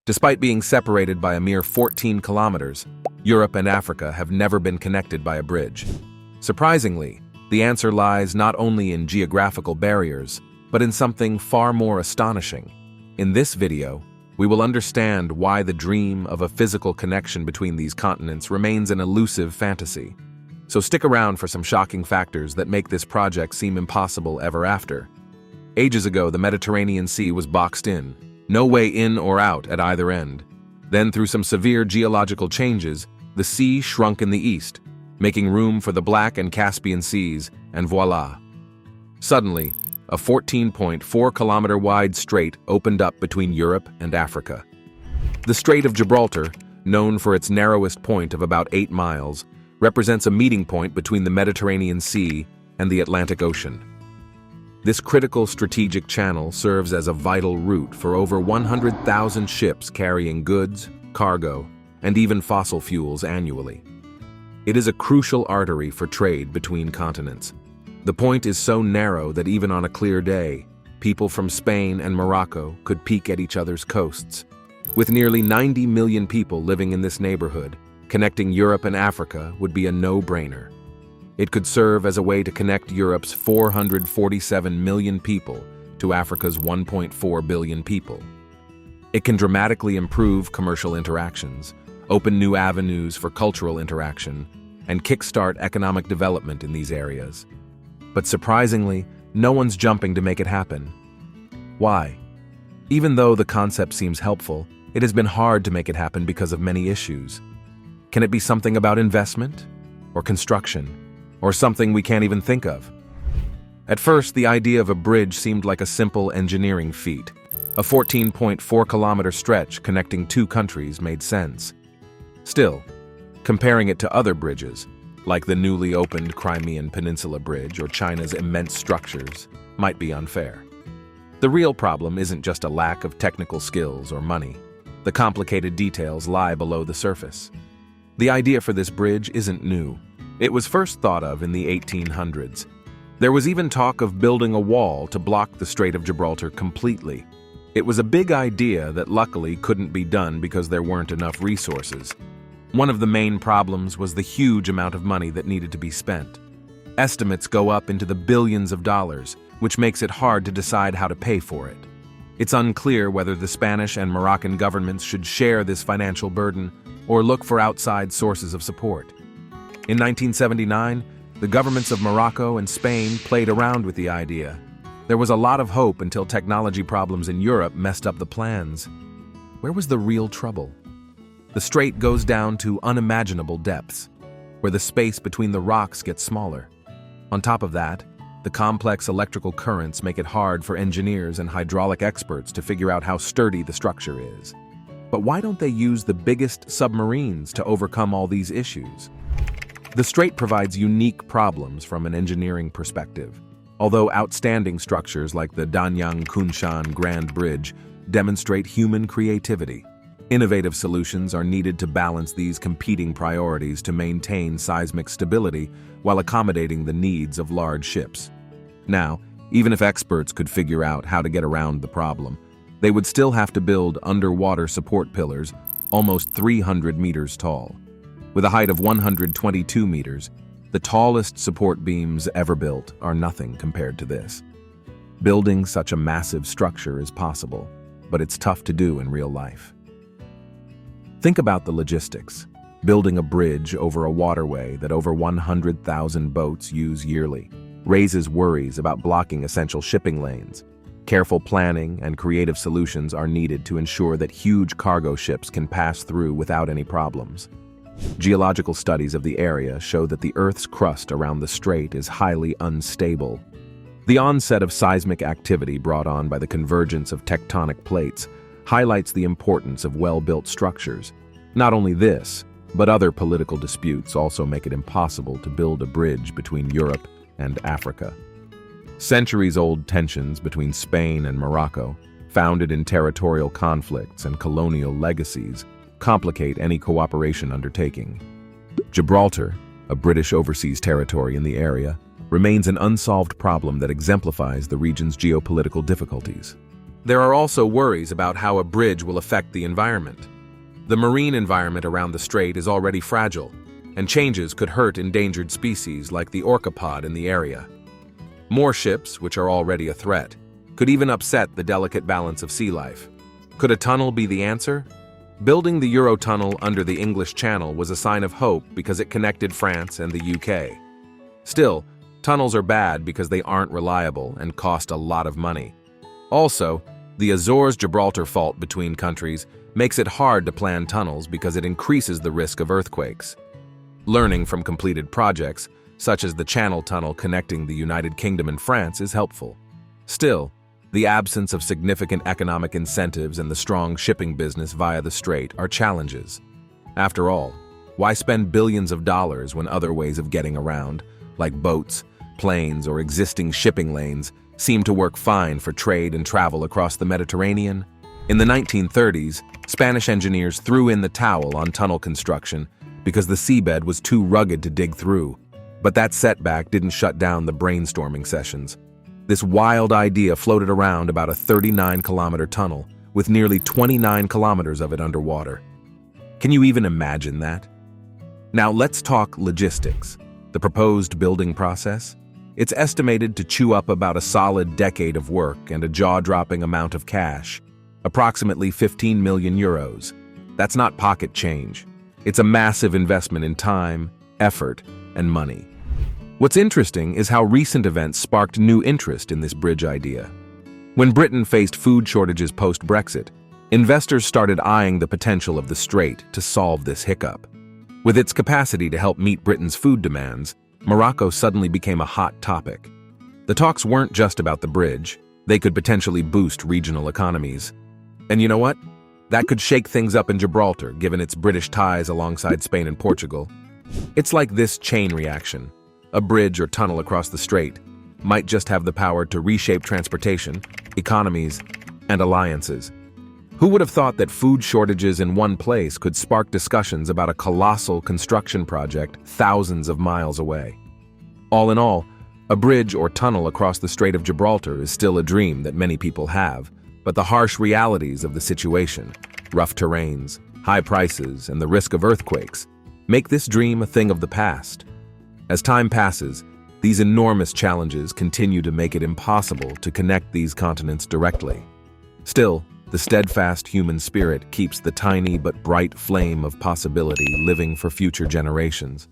Despite being separated by a mere 14 kilometers, Europe and Africa have never been connected by a bridge. Surprisingly, the answer lies not only in geographical barriers, but in something far more astonishing. In this video, we will understand why the dream of a physical connection between these continents remains an elusive fantasy. So stick around for some shocking factors that make this project seem impossible ever after. Ages ago, the Mediterranean Sea was boxed in. No way in or out at either end. Then, through some severe geological changes, the sea shrunk in the east, making room for the Black and Caspian Seas, and voila. Suddenly, a 14.4-kilometer wide strait opened up between Europe and Africa. The Strait of Gibraltar, known for its narrowest point of about 8 miles, represents a meeting point between the Mediterranean Sea and the Atlantic Ocean. This critical strategic channel serves as a vital route for over 100,000 ships carrying goods, cargo, and even fossil fuels annually. It is a crucial artery for trade between continents. The point is so narrow that even on a clear day, people from Spain and Morocco could peek at each other's coasts. With nearly 90 million people living in this neighborhood, connecting Europe and Africa would be a no-brainer. It could serve as a way to connect Europe's 447 million people to Africa's 1.4 billion people. It can dramatically improve commercial interactions, open new avenues for cultural interaction, and kickstart economic development in these areas. But surprisingly, no one's jumping to make it happen. Why? Even though the concept seems helpful, it has been hard to make it happen because of many issues. Can it be something about investment? Or construction? Or something we can't even think of? At first, the idea of a bridge seemed like a simple engineering feat. A 14.4-kilometer stretch connecting 2 countries made sense. Still, comparing it to other bridges, like the newly opened Crimean Peninsula Bridge or China's immense structures, might be unfair. The real problem isn't just a lack of technical skills or money. The complicated details lie below the surface. The idea for this bridge isn't new. It was first thought of in the 1800s. There was even talk of building a wall to block the Strait of Gibraltar completely. It was a big idea that luckily couldn't be done because there weren't enough resources. One of the main problems was the huge amount of money that needed to be spent. Estimates go up into the billions of dollars, which makes it hard to decide how to pay for it. It's unclear whether the Spanish and Moroccan governments should share this financial burden or look for outside sources of support. In 1979, the governments of Morocco and Spain played around with the idea. There was a lot of hope until technology problems in Europe messed up the plans. Where was the real trouble? The strait goes down to unimaginable depths, where the space between the rocks gets smaller. On top of that, the complex electrical currents make it hard for engineers and hydraulic experts to figure out how sturdy the structure is. But why don't they use the biggest submarines to overcome all these issues? The strait provides unique problems from an engineering perspective. Although outstanding structures like the Danyang-Kunshan Grand Bridge demonstrate human creativity, innovative solutions are needed to balance these competing priorities to maintain seismic stability while accommodating the needs of large ships. Now, even if experts could figure out how to get around the problem, they would still have to build underwater support pillars almost 300 meters tall. With a height of 122 meters, the tallest support beams ever built are nothing compared to this. Building such a massive structure is possible, but it's tough to do in real life. Think about the logistics. Building a bridge over a waterway that over 100,000 boats use yearly raises worries about blocking essential shipping lanes. Careful planning and creative solutions are needed to ensure that huge cargo ships can pass through without any problems. Geological studies of the area show that the Earth's crust around the strait is highly unstable. The onset of seismic activity brought on by the convergence of tectonic plates highlights the importance of well-built structures. Not only this, but other political disputes also make it impossible to build a bridge between Europe and Africa. Centuries-old tensions between Spain and Morocco, founded in territorial conflicts and colonial legacies, complicate any cooperation undertaking. Gibraltar, a British overseas territory in the area, remains an unsolved problem that exemplifies the region's geopolitical difficulties. There are also worries about how a bridge will affect the environment. The marine environment around the strait is already fragile, and changes could hurt endangered species like the orcapod in the area. More ships, which are already a threat, could even upset the delicate balance of sea life. Could a tunnel be the answer? Building the Eurotunnel under the English Channel was a sign of hope because it connected France and the UK. Still, tunnels are bad because they aren't reliable and cost a lot of money. Also, the Azores-Gibraltar fault between countries makes it hard to plan tunnels because it increases the risk of earthquakes. Learning from completed projects, such as the Channel Tunnel connecting the United Kingdom and France, is helpful. Still, the absence of significant economic incentives and the strong shipping business via the strait are challenges. After all, why spend billions of dollars when other ways of getting around, like boats, planes, or existing shipping lanes, seem to work fine for trade and travel across the Mediterranean? In the 1930s, Spanish engineers threw in the towel on tunnel construction because the seabed was too rugged to dig through. But that setback didn't shut down the brainstorming sessions. This wild idea floated around about a 39-kilometer tunnel, with nearly 29 kilometers of it underwater. Can you even imagine that? Now let's talk logistics. The proposed building process? It's estimated to chew up about a solid decade of work and a jaw-dropping amount of cash, approximately 15 million euros. That's not pocket change. It's a massive investment in time, effort, and money. What's interesting is how recent events sparked new interest in this bridge idea. When Britain faced food shortages post-Brexit, investors started eyeing the potential of the strait to solve this hiccup. With its capacity to help meet Britain's food demands, Morocco suddenly became a hot topic. The talks weren't just about the bridge. They could potentially boost regional economies. And you know what? That could shake things up in Gibraltar, given its British ties alongside Spain and Portugal. It's like this chain reaction. A bridge or tunnel across the strait might just have the power to reshape transportation, economies, and alliances. Who would have thought that food shortages in one place could spark discussions about a colossal construction project thousands of miles away? All in all, a bridge or tunnel across the Strait of Gibraltar is still a dream that many people have, but the harsh realities of the situation, rough terrains, high prices, and the risk of earthquakes, make this dream a thing of the past. As time passes, these enormous challenges continue to make it impossible to connect these continents directly. Still, the steadfast human spirit keeps the tiny but bright flame of possibility living for future generations.